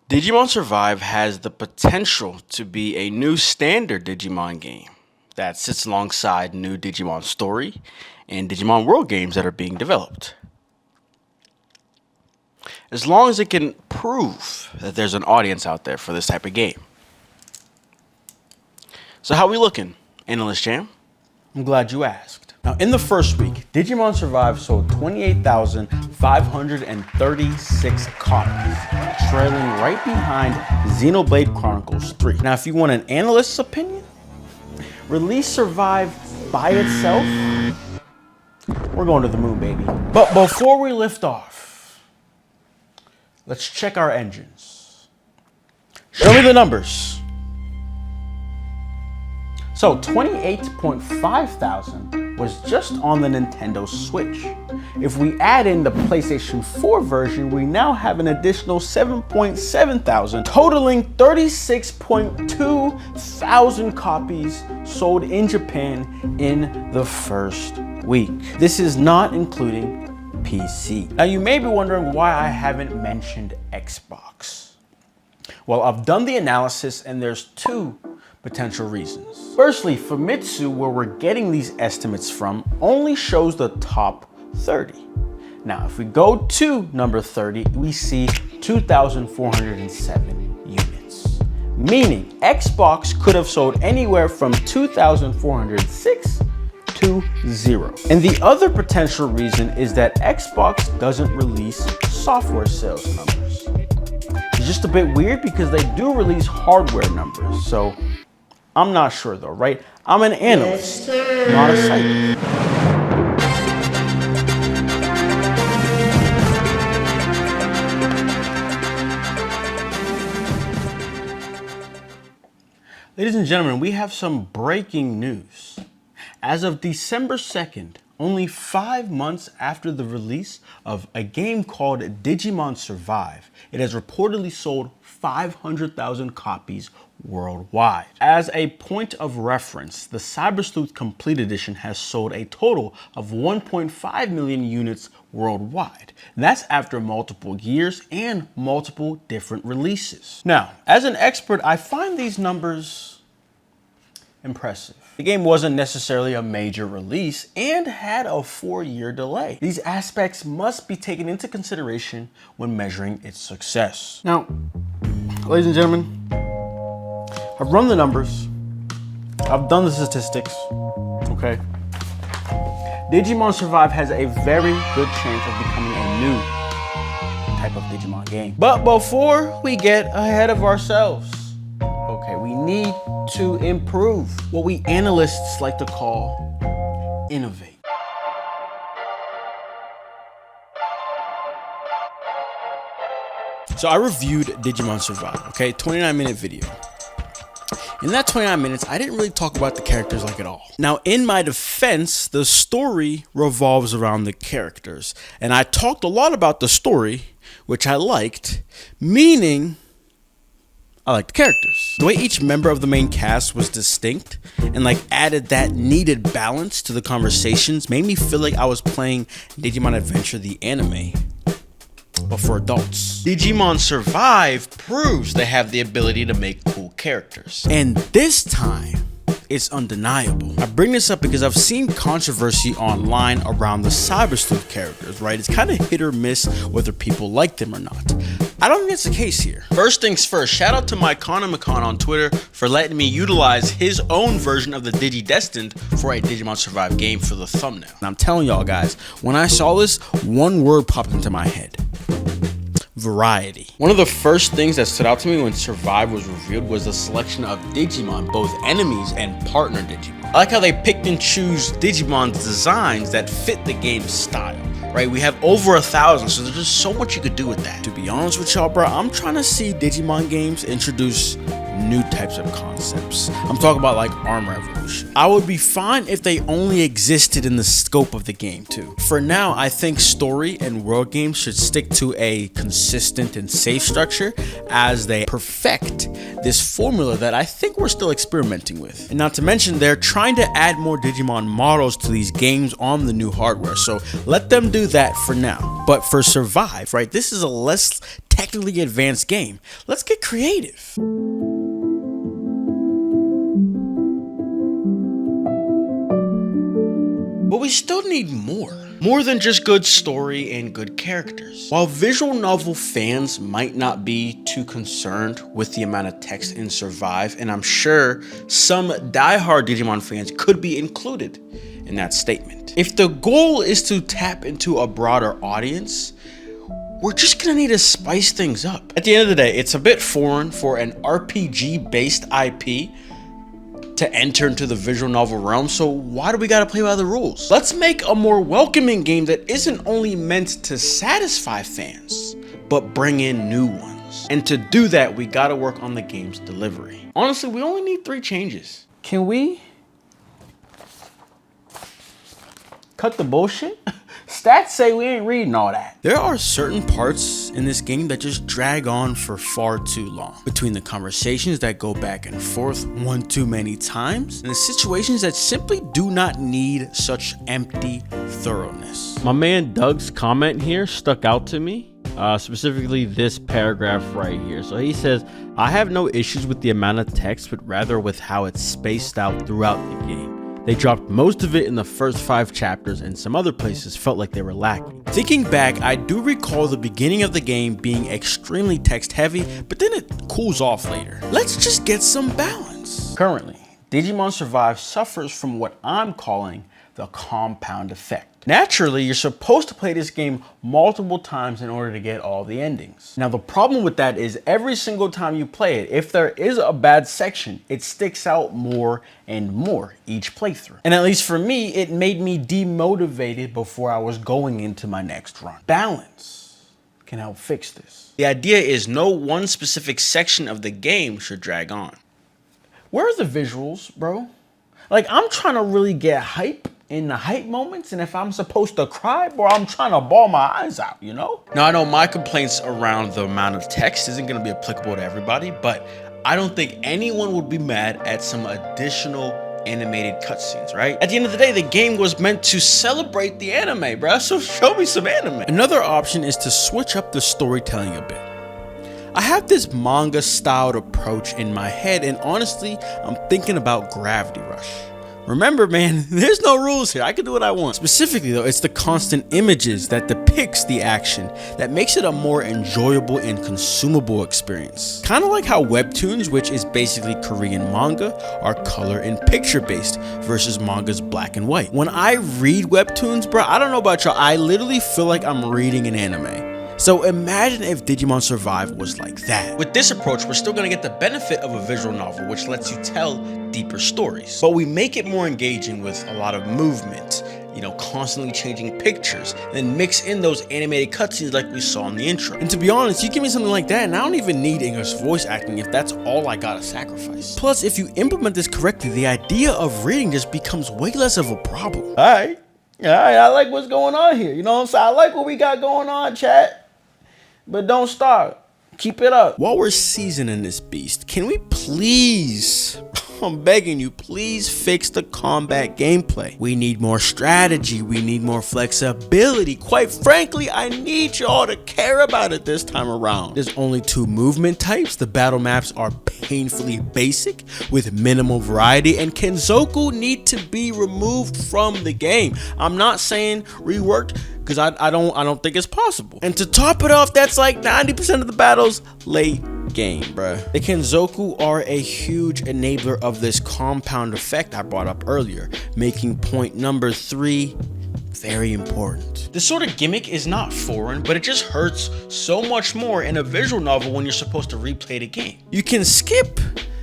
Digimon Survive has the potential to be a new standard Digimon game that sits alongside new Digimon Story and Digimon World games that are being developed. As long as it can prove that there's an audience out there for this type of game. So how we looking, Analyst Jam? I'm glad you asked. Now, in the first week, Digimon Survive sold 28,536 copies, trailing right behind Xenoblade Chronicles 3. Now, if you want an analyst's opinion, release Survive by itself, we're going to the moon, baby. But before we lift off, let's check our engines. Show me the numbers. So 28.5 thousand was just on the Nintendo Switch. If we add in the PlayStation 4 version, we now have an additional 7.7 thousand, totaling 36.2 thousand copies sold in Japan in the first week. This is not including PC. Now you may be wondering why I haven't mentioned Xbox. Well, I've done the analysis and there's two potential reasons. Firstly, Famitsu, where we're getting these estimates from, only shows the top 30. Now, if we go to number 30, we see 2,407 units. Meaning, Xbox could have sold anywhere from 2,406 to 0. And the other potential reason is that Xbox doesn't release software sales numbers. It's just a bit weird because they do release hardware numbers, so I'm not sure though, right? I'm an analyst, not a psychic. Ladies and gentlemen, we have some breaking news. As of December 2nd, only 5 months after the release of a game called Digimon Survive, it has reportedly sold 500,000 copies worldwide. As a point of reference, the Cyber Sleuth Complete Edition has sold a total of 1.5 million units worldwide. And that's after multiple years and multiple different releases. Now, as an expert, I find these numbers impressive. The game wasn't necessarily a major release and had a 4-year delay. These aspects must be taken into consideration when measuring its success. Now, ladies and gentlemen, I've run the numbers, I've done the statistics, okay? Digimon Survive has a very good chance of becoming a new type of Digimon game. But before we get ahead of ourselves, okay, we need to improve, what we analysts like to call innovate. So I reviewed Digimon Survive, okay, 29-minute video. In that 29 minutes, I didn't really talk about the characters like at all. Now, in my defense, the story revolves around the characters. And I talked a lot about the story, which I liked, meaning I liked the characters. The way each member of the main cast was distinct and added that needed balance to the conversations made me feel like I was playing Digimon Adventure the anime, but for adults. Digimon Survive proves they have the ability to make cool characters. And this time, it's undeniable. I bring this up because I've seen controversy online around the Cyber Sleuth characters, right? It's kind of hit or miss whether people like them or not. I don't think that's the case here. First things first, shout out to Miconomicons on Twitter for letting me utilize his own version of the Digi-Destined for a Digimon Survive game for the thumbnail. And I'm telling y'all guys, when I saw this, one word popped into my head. Variety. One of the first things that stood out to me when Survive was revealed was the selection of Digimon, both enemies and partner Digimon. I like how they picked and choose Digimon's designs that fit the game's style, right? We have over 1,000, so there's just so much you could do with that. To be honest with y'all, bro, I'm trying to see Digimon games introduce new types of concepts. I'm talking about like armor evolution. I would be fine if they only existed in the scope of the game too. For now, I think story and world games should stick to a consistent and safe structure as they perfect this formula that I think we're still experimenting with. And not to mention, they're trying to add more Digimon models to these games on the new hardware, so let them do that for now. But for Survive, right, this is a less technically advanced game. Let's get creative. But we still need more. More than just good story and good characters. While visual novel fans might not be too concerned with the amount of text in Survive, and I'm sure some diehard Digimon fans could be included in that statement. If the goal is to tap into a broader audience, we're just gonna need to spice things up. At the end of the day, it's a bit foreign for an RPG-based IP to enter into the visual novel realm, so why do we gotta play by the rules? Let's make a more welcoming game that isn't only meant to satisfy fans, but bring in new ones. And to do that, we gotta work on the game's delivery. Honestly, we only need 3 changes. Can we cut the bullshit? Stats say we ain't reading all that. There are certain parts in this game that just drag on for far too long. Between the conversations that go back and forth one too many times, and the situations that simply do not need such empty thoroughness. My man Doug's comment here stuck out to me, specifically this paragraph right here. So he says, I have no issues with the amount of text, but rather with how it's spaced out throughout the game. They dropped most of it in the first 5 chapters, and some other places felt like they were lacking. Thinking back, I do recall the beginning of the game being extremely text heavy, but then it cools off later. Let's just get some balance. Currently, Digimon Survive suffers from what I'm calling the compound effect. Naturally, you're supposed to play this game multiple times in order to get all the endings. Now, the problem with that is every single time you play it, if there is a bad section, it sticks out more and more each playthrough. And at least for me, it made me demotivated before I was going into my next run. Balance can help fix this. The idea is no one specific section of the game should drag on. Where are the visuals, bro? Like, I'm trying to really get hype in the hype moments, and if I'm supposed to cry, bro, I'm trying to bawl my eyes out, you know? Now, I know my complaints around the amount of text isn't gonna be applicable to everybody, but I don't think anyone would be mad at some additional animated cutscenes, right? At the end of the day, the game was meant to celebrate the anime, bro, so show me some anime. Another option is to switch up the storytelling a bit. I have this manga-styled approach in my head, and honestly, I'm thinking about Gravity Rush. Remember, man, there's no rules here. I can do what I want. Specifically, though, it's the constant images that depicts the action that makes it a more enjoyable and consumable experience. Kind of like how webtoons, which is basically Korean manga, are color and picture based versus manga's black and white. When I read webtoons, bro, I don't know about y'all, I literally feel like I'm reading an anime. So imagine if Digimon Survive was like that. With this approach, we're still gonna get the benefit of a visual novel, which lets you tell deeper stories. But we make it more engaging with a lot of movement, you know, constantly changing pictures, and then mix in those animated cutscenes like we saw in the intro. And to be honest, you give me something like that, and I don't even need English voice acting if that's all I gotta sacrifice. Plus, if you implement this correctly, the idea of reading just becomes way less of a problem. All right, I like what's going on here. You know what I'm saying? I like what we got going on, chat. But don't start. Keep it up. While we're seasoning this beast, can we please, I'm begging you, please fix the combat gameplay. We need more strategy. We need more flexibility. Quite frankly, I need y'all to care about it this time around. There's only 2 movement types. The battle maps are painfully basic with minimal variety, and Kenzoku need to be removed from the game. I'm not saying reworked, because I don't think it's possible. And to top it off, that's like 90% of the battles late game, bruh. The Kenzoku are a huge enabler of this compound effect I brought up earlier, making point number 3 very important. This sort of gimmick is not foreign, but it just hurts so much more in a visual novel when you're supposed to replay the game. You can skip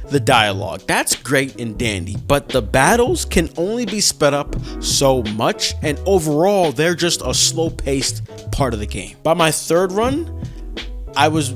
the dialogue, that's great and dandy, but the battles can only be sped up so much, and overall they're just a slow-paced part of the game. By my 3rd run, I was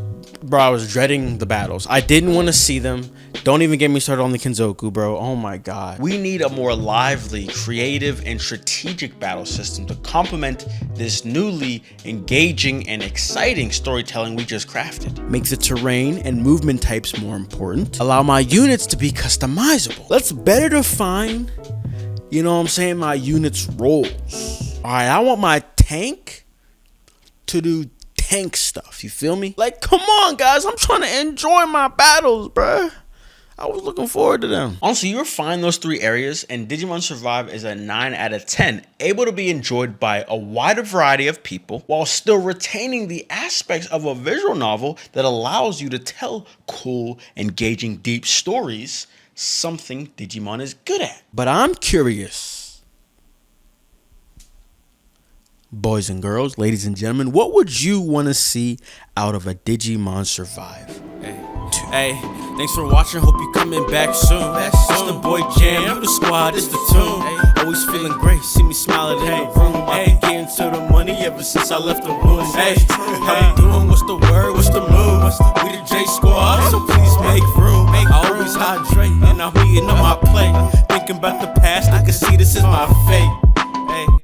dreading the battles. I didn't want to see them. Don't even get me started on the Kinzoku, bro. Oh my god. We need a more lively, creative, and strategic battle system to complement this newly engaging and exciting storytelling we just crafted. Make the terrain and movement types more important. Allow my units to be customizable. Let's better define, you know what I'm saying, my units' roles. Alright, I want my tank to do tank stuff, you feel me? Like, come on, guys, I'm trying to enjoy my battles, bruh. I was looking forward to them. Honestly, you refine those 3 areas, and Digimon Survive is a 9 out of 10, able to be enjoyed by a wider variety of people while still retaining the aspects of a visual novel that allows you to tell cool, engaging, deep stories, something Digimon is good at. But I'm curious, boys and girls, ladies and gentlemen, what would you want to see out of a Digimon Survive? Hey, thanks for watching. Hope you coming back soon. It's the boy Jam, you the squad, it's the tune. Always feeling great, see me smiling in the room. I been getting to the money ever since I left the room. Hey, how we doing? What's the word? What's the move? We the J Squad, so please make room. I always hydrate and I'm eating on my plate. Thinking about the past, I can see this is my fate.